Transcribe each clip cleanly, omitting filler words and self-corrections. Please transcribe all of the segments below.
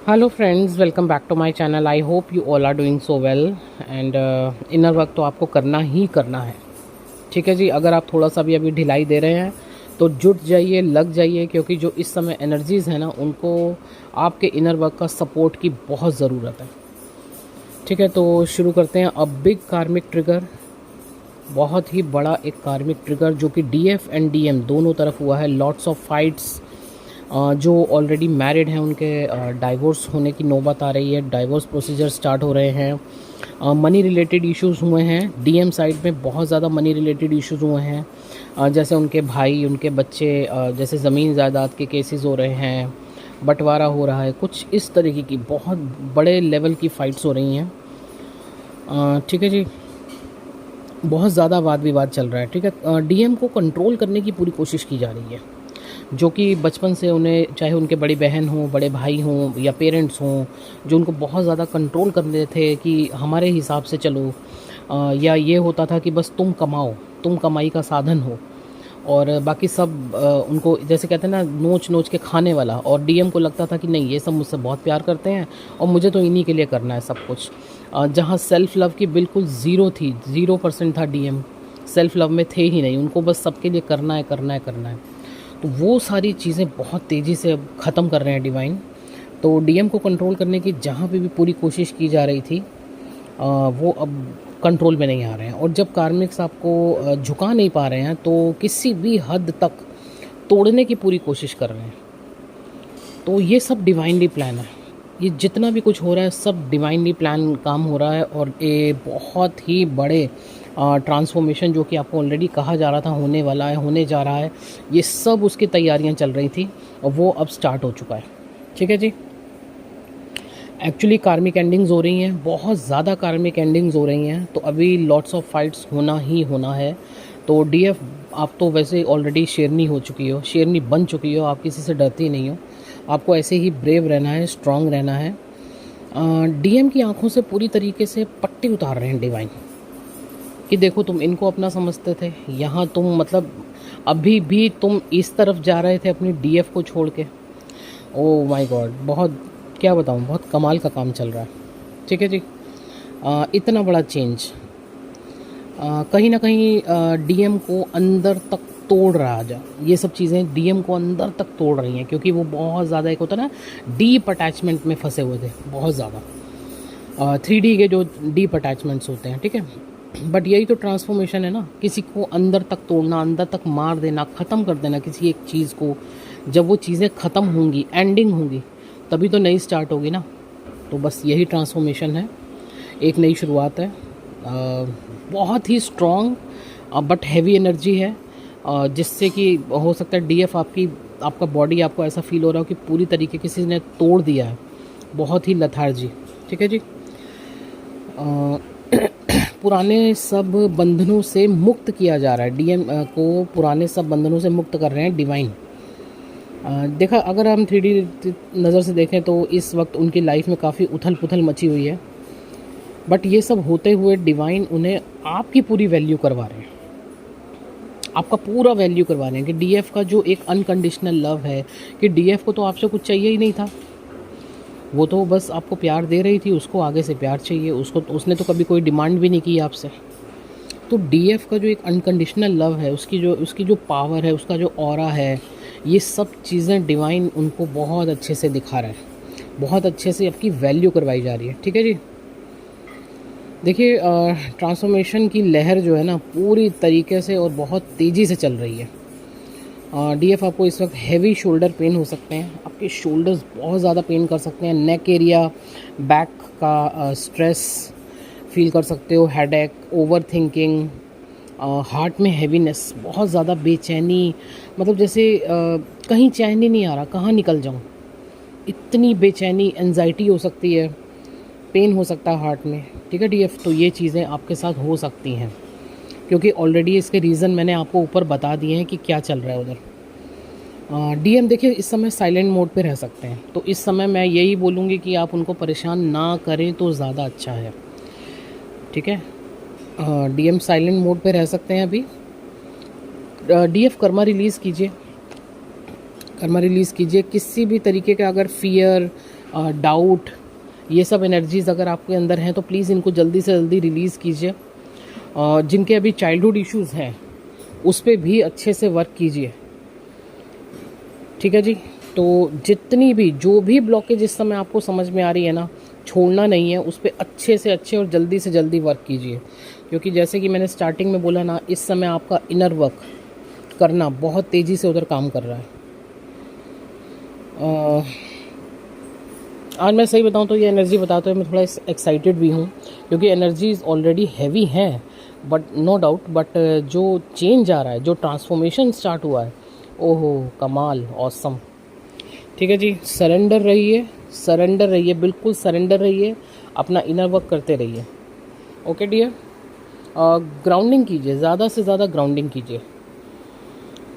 Hello friends, welcome back to my channel. I hope you all are doing so well and inner work तो आपको करना ही करना है। ठीक है जी। अगर आप थोड़ा सा भी अभी ढिलाई दे रहे हैं तो जुट जाइए, लग जाइए, क्योंकि जो इस समय एनर्जीज़ हैं ना, उनको आपके इनर वर्क का सपोर्ट की बहुत ज़रूरत है। ठीक है, तो शुरू करते हैं। अब बिग कार्मिक ट्रिगर, बहुत ही बड़ा एक कार्मिक ट्रिगर जो कि डीएफ एंड डीएम दोनों तरफ हुआ है। Lots of fights. जो ऑलरेडी मैरिड हैं उनके डाइवोर्स होने की नौबत आ रही है। डाइवोर्स प्रोसीजर स्टार्ट हो रहे हैं। मनी रिलेटेड इश्यूज हुए हैं। डीएम साइड में बहुत ज़्यादा मनी रिलेटेड इश्यूज हुए हैं। जैसे उनके भाई, उनके बच्चे, जैसे ज़मीन जायदाद के केसेस हो रहे हैं, बंटवारा हो रहा है, कुछ इस तरीके की बहुत बड़े लेवल की फ़ाइट्स हो रही हैं। ठीक है जी। बहुत ज़्यादा वाद विवाद चल रहा है। ठीक है, डीएम को कंट्रोल करने की पूरी कोशिश की जा रही है, जो कि बचपन से उन्हें, चाहे उनके बड़ी बहन हों, बड़े भाई हों या पेरेंट्स हों, जो उनको बहुत ज़्यादा कंट्रोल कर रहे थे कि हमारे हिसाब से चलो। या ये होता था कि बस तुम कमाओ, तुम कमाई का साधन हो, और बाकी सब उनको जैसे कहते हैं ना, नोच नोच के खाने वाला। और डीएम को लगता था कि नहीं, ये सब मुझसे बहुत प्यार करते हैं और मुझे तो इन्हीं के लिए करना है सब कुछ। जहाँ सेल्फ़ लव की बिल्कुल ज़ीरो थी, 0% था डीएम। सेल्फ़ लव में थे ही नहीं, उनको बस सबके लिए करना है, करना है, करना है। तो वो सारी चीज़ें बहुत तेज़ी से अब ख़त्म कर रहे हैं डिवाइन। तो डीएम को कंट्रोल करने की जहाँ पे भी पूरी कोशिश की जा रही थी, वो अब कंट्रोल में नहीं आ रहे हैं। और जब कार्मिक्स आपको झुका नहीं पा रहे हैं, तो किसी भी हद तक तोड़ने की पूरी कोशिश कर रहे हैं। तो ये सब डिवाइनली प्लान है। ये जितना भी कुछ हो रहा है सब डिवाइनली प्लान काम हो रहा है। और ये बहुत ही बड़े ट्रांसफॉर्मेशन, जो कि आपको ऑलरेडी कहा जा रहा था होने वाला है, होने जा रहा है, ये सब उसकी तैयारियां चल रही थी और वो अब स्टार्ट हो चुका है। ठीक है जी। एक्चुअली कार्मिक एंडिंग्स हो रही हैं, बहुत ज़्यादा कार्मिक एंडिंग्स हो रही हैं। तो अभी लॉट्स ऑफ फाइट्स होना ही होना है। तो डीएफ, आप तो वैसे ऑलरेडी शेरनी हो चुकी हो, शेरनी बन चुकी हो, आप किसी से डरती नहीं हो। आपको ऐसे ही ब्रेव रहना है, स्ट्रांग रहना है। डीएम की आंखों से पूरी तरीके से पट्टी उतार रहे हैं डिवाइन, कि देखो तुम इनको अपना समझते थे, यहाँ तुम मतलब अभी भी तुम इस तरफ जा रहे थे अपनी डीएफ को छोड़ के। ओ माय गॉड, बहुत, क्या बताऊँ, बहुत कमाल का काम चल रहा है। ठीक है जी। इतना बड़ा चेंज कहीं ना कहीं डीएम को अंदर तक तोड़ रहा जा। ये सब चीज़ें डीएम को अंदर तक तोड़ रही हैं, क्योंकि वो बहुत ज़्यादा, एक होता है ना, डीप अटैचमेंट में फंसे हुए थे बहुत ज़्यादा। 3D के जो डीप अटैचमेंट्स होते हैं, ठीक है। बट यही तो ट्रांसफॉर्मेशन है ना, किसी को अंदर तक तोड़ना, अंदर तक मार देना, ख़त्म कर देना किसी एक चीज़ को। जब वो चीज़ें ख़त्म होंगी, एंडिंग होंगी, तभी तो नई स्टार्ट होगी ना। तो बस यही ट्रांसफॉर्मेशन है, एक नई शुरुआत है। बहुत ही स्ट्रॉन्ग बट हैवी एनर्जी है, जिससे कि हो सकता है डीएफ आपका बॉडी, आपको ऐसा फील हो रहा हो कि पूरी तरीके किसी ने तोड़ दिया है। बहुत ही लथार्जी। ठीक है जी। पुराने सब बंधनों से मुक्त किया जा रहा है डीएम को, पुराने सब बंधनों से मुक्त कर रहे हैं डिवाइन। देखा, अगर हम 3D नज़र से देखें तो इस वक्त उनकी लाइफ में काफ़ी उथल पुथल मची हुई है। बट ये सब होते हुए डिवाइन उन्हें आपकी पूरी वैल्यू करवा रहे हैं, आपका पूरा वैल्यू करवा रहे हैं। कि डीएफ का जो एक अनकंडीशनल लव है, कि डीएफ को तो आपसे कुछ चाहिए ही नहीं था, वो तो बस आपको प्यार दे रही थी, उसको आगे से प्यार चाहिए, उसको उसने तो कभी कोई डिमांड भी नहीं की आपसे। तो डीएफ का जो एक अनकंडीशनल लव है, उसकी जो पावर है, उसका जो ऑरा है, ये सब चीज़ें डिवाइन उनको बहुत अच्छे से दिखा रहा है, बहुत अच्छे से आपकी वैल्यू करवाई जा रही है। ठीक है जी। देखिए, ट्रांसफॉर्मेशन की लहर जो है ना, पूरी तरीके से और बहुत तेज़ी से चल रही है। डीएफ, आपको इस वक्त हैवी शोल्डर पेन हो सकते हैं, आपके शोल्डर्स बहुत ज़्यादा पेन कर सकते हैं, नेक एरिया, बैक का स्ट्रेस फील कर सकते हो, हेडेक, ओवर थिंकिंग, हार्ट में हैवीनेस, बहुत ज़्यादा बेचैनी, मतलब जैसे कहीं चैन ही नहीं आ रहा, कहाँ निकल जाऊँ, इतनी बेचैनी, एंजाइटी हो सकती है, पेन हो सकता है हार्ट में। ठीक है डीएफ, तो ये चीज़ें आपके साथ हो सकती हैं, क्योंकि ऑलरेडी इसके रीज़न मैंने आपको ऊपर बता दिए हैं कि क्या चल रहा है उधर। डीएम देखिए, इस समय साइलेंट मोड पे रह सकते हैं, तो इस समय मैं यही बोलूँगी कि आप उनको परेशान ना करें तो ज़्यादा अच्छा है। ठीक है, डीएम साइलेंट मोड पे रह सकते हैं अभी। डीएफ कर्मा रिलीज़ कीजिए, कर्मा रिलीज़ कीजिए। किसी भी तरीके का अगर फियर, डाउट, ये सब एनर्जीज़ अगर आपके अंदर हैं तो प्लीज़ इनको जल्दी से जल्दी रिलीज़ कीजिए। जिनके अभी चाइल्डहुड इश्यूज़ हैं उस पर भी अच्छे से वर्क कीजिए, ठीक है जी। तो जितनी भी जो भी ब्लॉकेज इस समय आपको समझ में आ रही है ना, छोड़ना नहीं है, उस पर अच्छे से अच्छे और जल्दी से जल्दी वर्क कीजिए। क्योंकि जैसे कि मैंने स्टार्टिंग में बोला ना, इस समय आपका इनर वर्क करना बहुत तेज़ी से उधर काम कर रहा है। आज मैं सही बताऊं तो ये एनर्जी बताते हुए मैं थोड़ा एक्साइटेड भी हूँ, क्योंकि एनर्जीज ऑलरेडी हैवी हैं, बट नो डाउट, बट जो चेंज आ रहा है, जो ट्रांसफॉर्मेशन स्टार्ट हुआ है, ओहो कमाल, ऑसम। ठीक है जी, सरेंडर रहिए, सरेंडर रहिए, बिल्कुल सरेंडर रहिए, अपना इनर वर्क करते रहिए। ओके डियर, ग्राउंडिंग कीजिए, ज़्यादा से ज़्यादा ग्राउंडिंग कीजिए,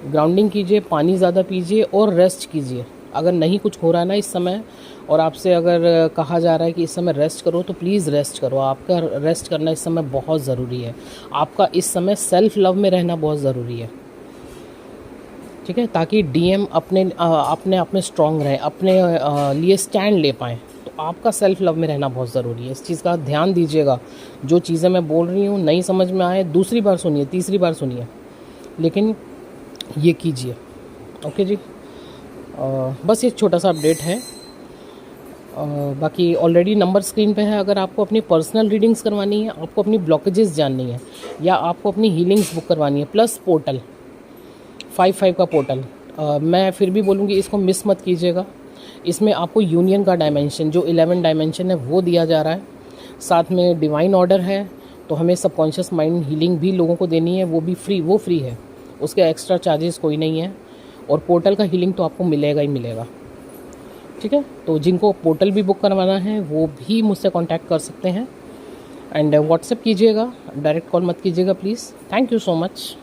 ग्राउंडिंग कीजिए, पानी ज़्यादा पीजिए और रेस्ट कीजिए। अगर नहीं कुछ हो रहा है ना इस समय, और आपसे अगर कहा जा रहा है कि इस समय रेस्ट करो, तो प्लीज़ रेस्ट करो। आपका रेस्ट करना इस समय बहुत ज़रूरी है। आपका इस समय सेल्फ लव में रहना बहुत ज़रूरी है, ठीक है, ताकि डीएम अपने आप में स्ट्रॉन्ग रहे, अपने लिए स्टैंड ले पाएँ। तो आपका सेल्फ लव में रहना बहुत ज़रूरी है। इस चीज़ का ध्यान दीजिएगा। जो चीज़ें मैं बोल रही हूँ नहीं समझ में आए, दूसरी बार सुनिए, तीसरी बार सुनिए, लेकिन ये कीजिए। ओके जी, बस ये छोटा सा अपडेट है। बाकी ऑलरेडी नंबर स्क्रीन पे है। अगर आपको अपनी पर्सनल रीडिंग्स करवानी है, आपको अपनी ब्लॉकेजेस जाननी है, या आपको अपनी हीलिंग्स बुक करवानी है, प्लस पोर्टल 5-5 का पोर्टल, मैं फिर भी बोलूँगी इसको मिस मत कीजिएगा। इसमें आपको यूनियन का डायमेंशन, जो 11 डायमेंशन है, वो दिया जा रहा है। साथ में डिवाइन ऑर्डर है, तो हमें सबकॉन्शियस माइंड हीलिंग भी लोगों को देनी है, वो भी फ्री, वो फ्री है, उसके एक्स्ट्रा चार्जेस कोई नहीं है। और पोर्टल का हीलिंग तो आपको मिलेगा ही मिलेगा, ठीक है। तो जिनको पोर्टल भी बुक करवाना है वो भी मुझसे कांटेक्ट कर सकते हैं। एंड व्हाट्सएप कीजिएगा, डायरेक्ट कॉल मत कीजिएगा please. Thank you so much.